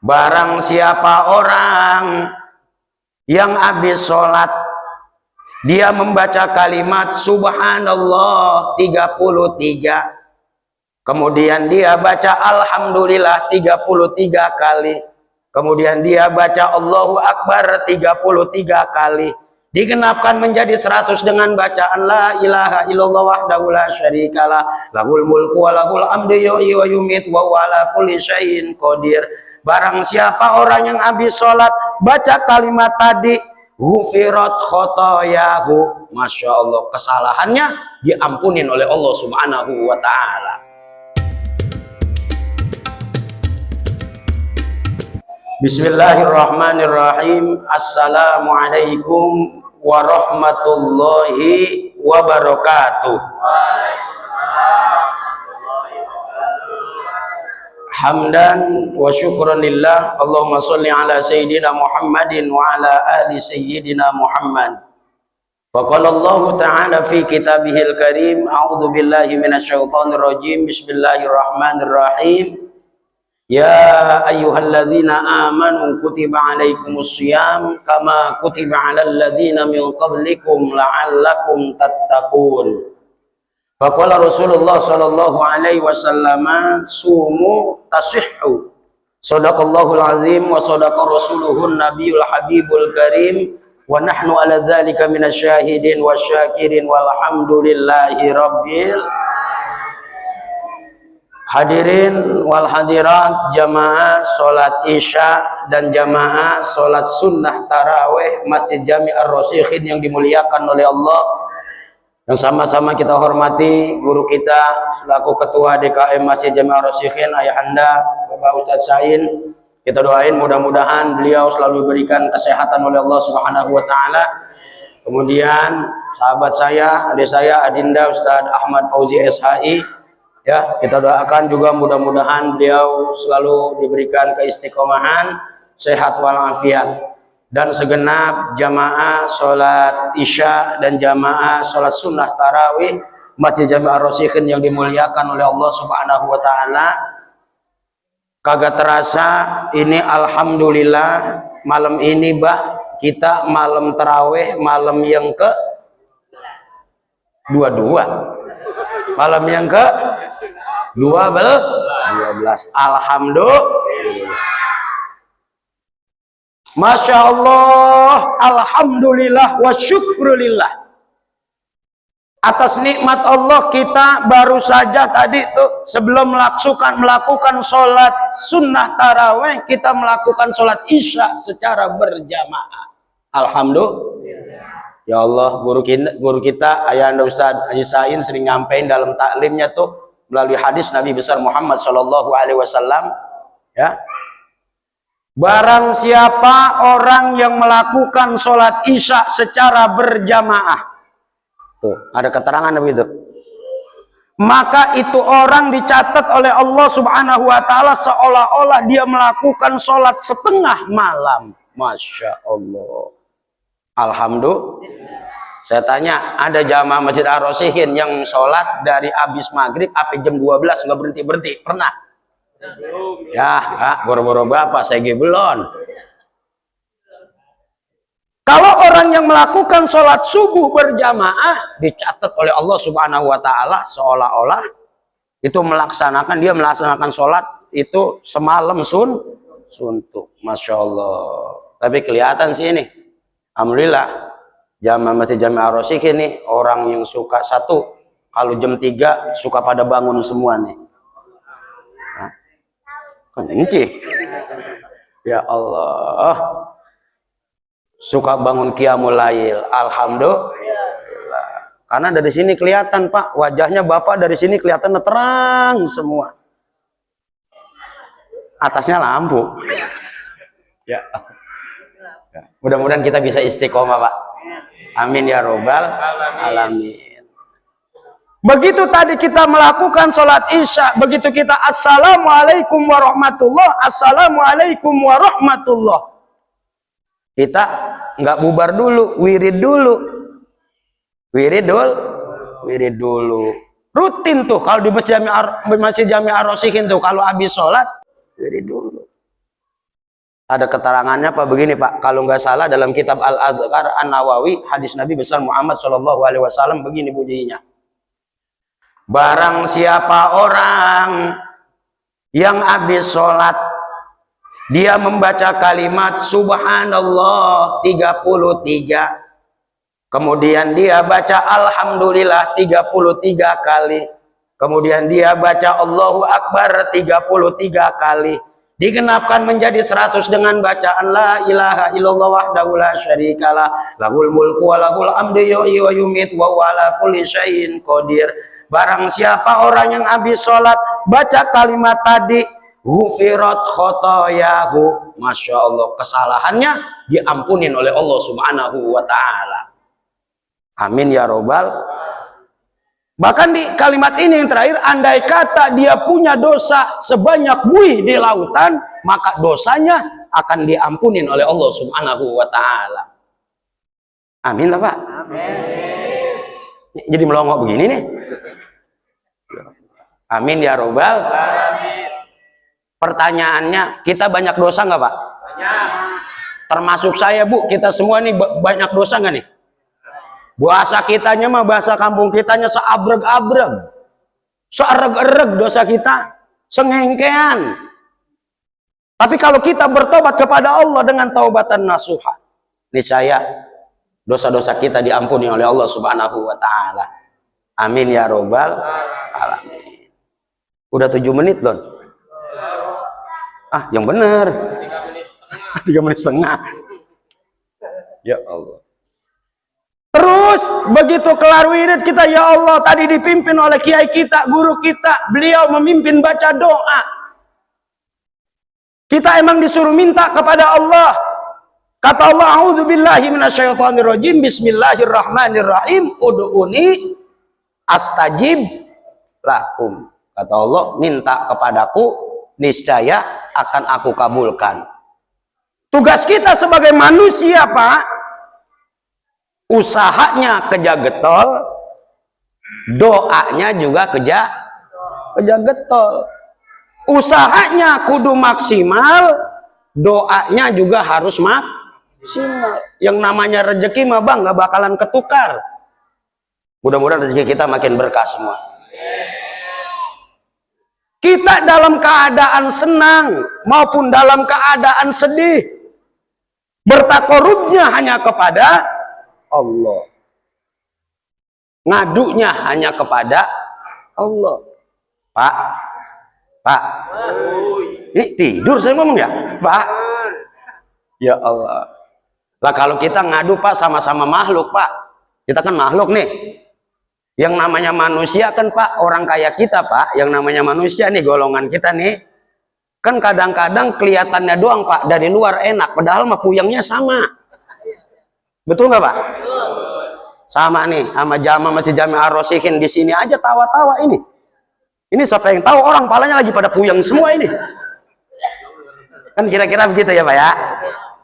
Barang siapa orang yang habis sholat dia membaca kalimat subhanallah 33, kemudian dia baca alhamdulillah 33 kali, kemudian dia baca Allahu Akbar 33 kali, digenapkan menjadi 100 dengan bacaan la ilaha illallah wahdahu la syarikalah lahul mulku wa lahul hamdu yuhyi wa yumiit wa huwa ala kulli syai'in qadir. Barang siapa orang yang habis sholat baca kalimat tadi, ghufirat khotoyahu, masya Allah, kesalahannya diampunin oleh Allah subhanahu wa ta'ala. Bismillahirrahmanirrahim. Assalamualaikum warahmatullahi wabarakatuh. Hamdan wa syukran lillah. Allahumma sholli ala sayyidina Muhammadin wa ala ali sayyidina Muhammad. Faqala Allah ta'ala fi kitabihil karim, a'udzu billahi minasyaitonir rajim. Bismillahirrahmanirrahim. Ya ayyuhalladzina amanu kutiba alaikumus syiyam kama kutiba alal ladzina min qablikum la'allakum tattaqun. Faqala Rasulullah sallallahu alaihi wasallam sumu tasihhu. Shadaqallahul azim wa shadaqa rasuluhun nabiyul habibul karim wa nahnu ala dzalika minasyahidin wasyakirin walhamdulillahi rabbil hadirin wal hadirat, jamaah salat isya dan jamaah salat sunnah tarawih Masjid Jami' Ar-Rasyikhin yang dimuliakan oleh Allah, yang sama-sama kita hormati guru kita selaku ketua DKM Masjid Jami' Ar-Rasyikhin, Ayahanda Bapak Ustadz Sain. Kita doain mudah-mudahan beliau selalu diberikan kesehatan oleh Allah Subhanahu wa taala. Kemudian sahabat saya, adik saya Adinda Ustadz Ahmad Fauzi SHI, ya, kita doakan juga mudah-mudahan beliau selalu diberikan keistiqomahan, sehat walafiat. Dan segenap jamaah sholat isya dan jamaah sholat sunnah tarawih Masjid Jami' Ar-Rasyikhin yang dimuliakan oleh Allah Subhanahu wa ta'ala. Kagak terasa ini alhamdulillah malam ini kita malam tarawih, malam yang ke 22, malam yang ke 12. Alhamdulillah, masya Allah, alhamdulillah wa syukrulillah. Atas nikmat Allah kita baru saja tadi tuh sebelum melakukan sholat sunnah tarawih, kita melakukan sholat isya secara berjamaah. Alhamdulillah. Ya Allah, guru kita Ayahanda Ustadz Haji Sain sering nyampein dalam taklimnya tuh melalui hadis Nabi besar Muhammad Shallallahu Alaihi Wasallam, ya. Barang siapa orang yang melakukan sholat isya secara berjamaah, tuh ada keterangan begitu, maka itu orang dicatat oleh Allah Subhanahu wa ta'ala seolah-olah dia melakukan sholat setengah malam. Masya Allah, alhamdulillah. Saya tanya, ada jamaah Masjid Ar-Rasyikhin yang sholat dari habis maghrib sampai jam 12 nggak berhenti-berhenti? Pernah? Ya, boro-boro bapak saya belum. Kalau orang yang melakukan sholat subuh berjamaah dicatat oleh Allah Subhanahu wa ta'ala seolah-olah itu dia melaksanakan sholat itu semalam suntuk. Masya Allah. Tapi kelihatan sih ini, alhamdulillah, jamaah Masjid Jami' Ar-Rasyikhin nih orang yang suka satu, kalau jam 3 suka pada bangun semua nih. Kunci. Ya Allah, suka bangun qiyamul lail. Alhamdulillah. Karena dari sini kelihatan Pak, wajahnya Bapak dari sini kelihatan terang semua. Atasnya lampu. Ya. Mudah-mudahan kita bisa istiqomah Pak. Amin ya robbal alamin. Begitu tadi kita melakukan sholat isya, begitu kita assalamualaikum warahmatullah, assalamualaikum warahmatullah, kita nggak bubar dulu, wirid dulu. Rutin tuh kalau di Masjid Jami' Ar-Rasyikhin tuh kalau habis sholat wirid dulu. Ada keterangannya Pak begini Pak, kalau nggak salah dalam kitab Al-Adhkar An-Nawawi, hadis Nabi besar Muhammad Shallallahu Alaihi Wasallam begini bunyinya. Barang siapa orang yang habis sholat dia membaca kalimat Subhanallah 33, kemudian dia baca Alhamdulillah 33 kali, kemudian dia baca Allahu Akbar 33 kali, digenapkan menjadi 100 dengan bacaan la ilaha illallah wahdahu la syarikalah lahul mulku wa lahul hamdu yuhyi wa yumiit wa huwa ala kulli syai'in qadir. Barang siapa orang yang habis sholat baca kalimat tadi, ghufirat khotoyahu, masya Allah, kesalahannya diampunin oleh Allah subhanahu wa ta'ala. Amin ya robbal. Bahkan di kalimat ini yang terakhir, andai kata dia punya dosa sebanyak buih di lautan, maka dosanya akan diampunin oleh Allah subhanahu wa ta'ala. Amin lah Pak. Amin. Jadi melongok begini nih. Amin ya robbal. Amin. Pertanyaannya, kita banyak dosa nggak Pak? Banyak. Termasuk saya Bu, kita semua nih banyak dosa nggak nih? Bahasa kitanya mah, bahasa kampung kitanya seabreg-abreg, seereg-ereg dosa kita, sengengkean. Tapi kalau kita bertobat kepada Allah dengan taubatan nasuha, niscaya dosa-dosa kita diampuni oleh Allah subhanahu wa ta'ala. Amin ya robbal alamin. Udah 7 menit loh. Ah, yang benar. 3 menit setengah. Ya Allah. Terus begitu kelar wirid kita, ya Allah, tadi dipimpin oleh kiai kita, guru kita, beliau memimpin baca doa. Kita emang disuruh minta kepada Allah. Kata Allah, a'udzubillahi minasyaitonirrajim, bismillahirrahmanirrahim, ud'uni astajib lakum. Kata Allah, minta kepadaku, niscaya akan aku kabulkan. Tugas kita sebagai manusia Pak, usahanya kerja getol, doanya juga kerja getol. Usahanya kudu maksimal, doanya juga harus maksimal. Yang namanya rezeki mah Bang nggak bakalan ketukar. Mudah-mudahan rezeki kita makin berkah semua. Kita dalam keadaan senang maupun dalam keadaan sedih, bertakorubnya hanya kepada Allah, ngadunya hanya kepada Allah. Pak, ini tidur saya ngomong ya Pak. Ya Allah. Lah kalau kita ngadu Pak, sama-sama makhluk Pak, kita kan makhluk nih. Yang namanya manusia kan Pak, orang kayak kita Pak, yang namanya manusia nih, golongan kita nih, kan kadang-kadang kelihatannya doang Pak, dari luar enak, padahal mah puyengnya sama. Betul nggak Pak? Sama nih, sama jamaah Masjid Jami Ar-Rasyikhin di sini aja tawa-tawa ini. Ini siapa yang tahu, orang palanya lagi pada puyeng semua ini. Kan kira-kira begitu ya Pak ya.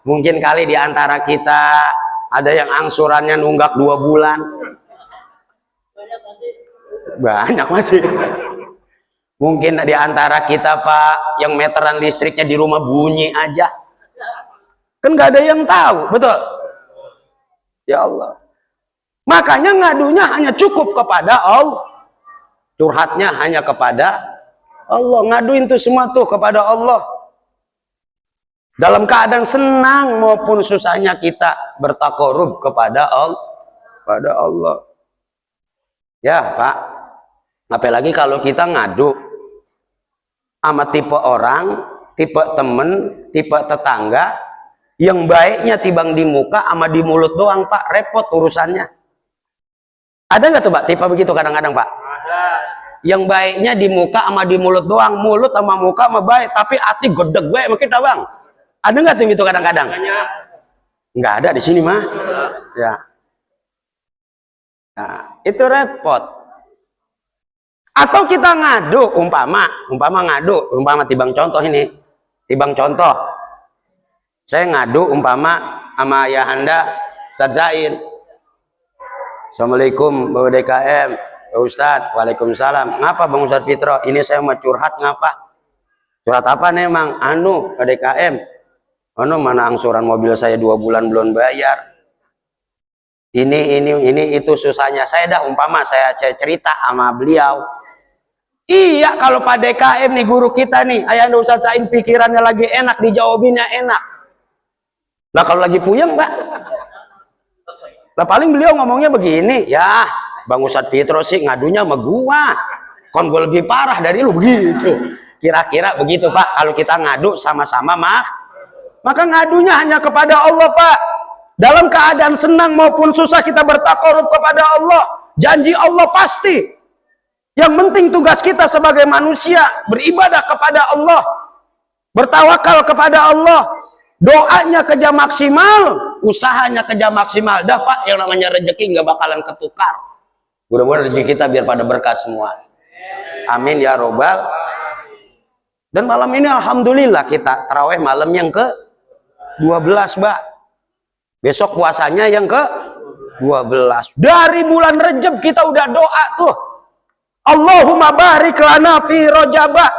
Mungkin kali di antara kita ada yang angsurannya nunggak 2 bulan. Banyak masih. Mungkin di antara kita Pak yang meteran listriknya di rumah bunyi aja. Kan nggak ada yang tahu, betul? Ya Allah. Makanya ngadunya hanya cukup kepada Allah. Curhatnya hanya kepada Allah. Ngaduin tuh semua tuh kepada Allah. Dalam keadaan senang maupun susahnya kita bertakorub kepada Allah. Ya Pak. Apalagi kalau kita ngadu sama tipe orang, tipe temen, tipe tetangga, yang baiknya tibang di muka sama di mulut doang Pak, repot urusannya. Ada nggak tuh Pak tipe begitu kadang-kadang Pak? Ada. Yang baiknya di muka sama di mulut doang, mulut sama muka sama baik, tapi hati gedeg gue sama kita Bang. Ada nggak tuh gitu kadang-kadang? Nggak ada di sini mah. Ya. Nah, itu repot. Atau kita ngadu, umpama tibang contoh ini, tibang contoh. Saya ngadu umpama sama Ayahanda Ustaz Zaid. Assalamualaikum Bapak DKM, Ustaz. Waalaikumsalam. Ngapa Bang Ustaz Fitro? Ini saya mau curhat ngapa? Curhat apa nih Mang? Anu Pak DKM. Mana angsuran mobil saya 2 bulan belum bayar. Ini itu susahnya. Saya dah umpama saya cerita sama beliau. Iya, kalau Pak DKM nih guru kita nih, ayah Ustaz Sain pikirannya lagi enak, dijawabinnya enak. Nah kalau lagi puyeng Pak, lah paling beliau ngomongnya begini, ya Bang Ustadz Fitro sih ngadunya sama gua, kon gua lebih parah dari lu begitu. Kira-kira begitu Pak, kalau kita ngadu sama-sama maka ngadunya hanya kepada Allah Pak. Dalam keadaan senang maupun susah kita bertakarub kepada Allah. Janji Allah pasti. Yang penting tugas kita sebagai manusia beribadah kepada Allah, bertawakal kepada Allah, doanya kerja maksimal, usahanya kerja maksimal. Dah Pak, yang namanya rezeki nggak bakalan ketukar. Mudah-mudahan rezeki kita biar pada berkah semua. Amin ya robbal. Dan malam ini alhamdulillah kita taraweh malam yang ke-12 Mbak. Besok puasanya yang ke-12. Dari bulan Rejab kita udah doa tuh. Allahumma barik lana fi Rajabah.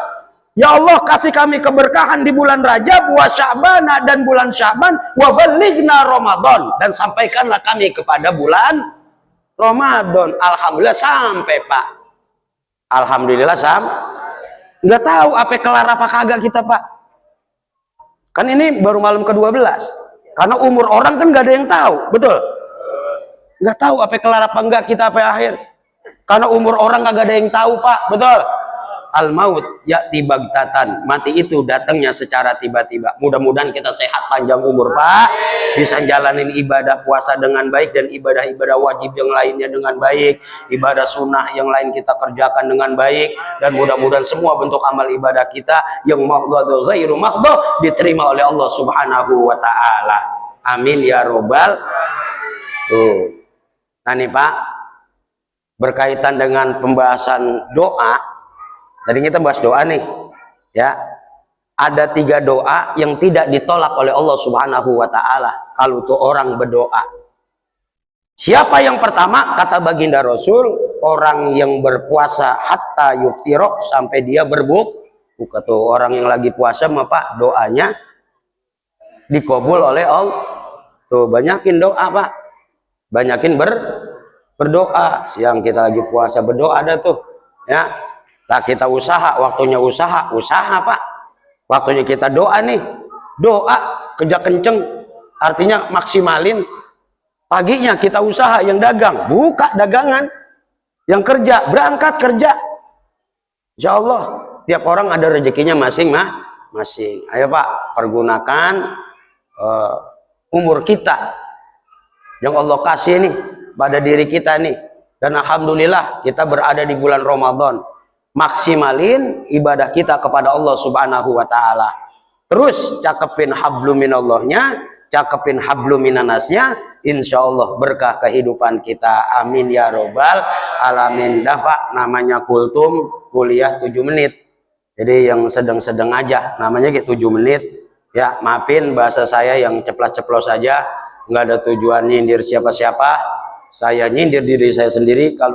Ya Allah kasih kami keberkahan di bulan Rajab wa Sya'ban dan bulan Sya'ban wa balighna Ramadan, dan sampaikanlah kami kepada bulan Ramadan. Alhamdulillah sampai Pak. Alhamdulillah nggak tahu apa kelar apa kagak kita Pak. Kan ini baru malam ke-12. Karena umur orang kan nggak ada yang tahu, betul? Nggak tahu apa kelar apa enggak kita apa akhir. Karena umur orang kagak ada yang tahu Pak, betul? Al-maut ya'ti baghtatan, mati itu datangnya secara tiba-tiba. Mudah-mudahan kita sehat panjang umur Pak, bisa jalanin ibadah puasa dengan baik dan ibadah-ibadah wajib yang lainnya dengan baik, ibadah sunnah yang lain kita kerjakan dengan baik, dan mudah-mudahan semua bentuk amal ibadah kita yang maghdud ghairu maghdud diterima oleh Allah Subhanahu wa taala. Amin ya robbal. Tuh. Nah nih Pak, berkaitan dengan pembahasan doa. Tadi kita bahas doa nih, ya. Ada 3 doa yang tidak ditolak oleh Allah Subhanahu wa taala kalau tuh orang berdoa. Siapa yang pertama? Kata baginda Rasul, orang yang berpuasa hatta yuftiro, sampai dia berbuka. Tuh orang yang lagi puasa mah Pak, doanya dikabul oleh Allah. Tuh banyakin doa Pak. Banyakin berdoa. Siang kita lagi puasa berdoa ada tuh, ya. Lah kita usaha, waktunya usaha Pak. Waktunya kita doa nih, doa kerja kenceng, artinya maksimalin. Paginya kita usaha, yang dagang buka dagangan, yang kerja berangkat kerja. Insya Allah tiap orang ada rezekinya masing-masing. Ayo Pak, pergunakan umur kita yang Allah kasih nih pada diri kita nih. Dan alhamdulillah kita berada di bulan Ramadan. Maksimalin ibadah kita kepada Allah Subhanahu wa taala. Terus cakepin hablum minallahnya, cakepin hablum minanasnya, insyaallah berkah kehidupan kita. Amin ya robbal alamin. Dah Pak, namanya kultum kuliah 7 menit. Jadi yang sedang-sedang aja, namanya gitu 7 menit. Ya, maafin bahasa saya yang ceplas-ceplos saja, nggak ada tujuan nyindir siapa-siapa. Saya nyindir diri saya sendiri kalau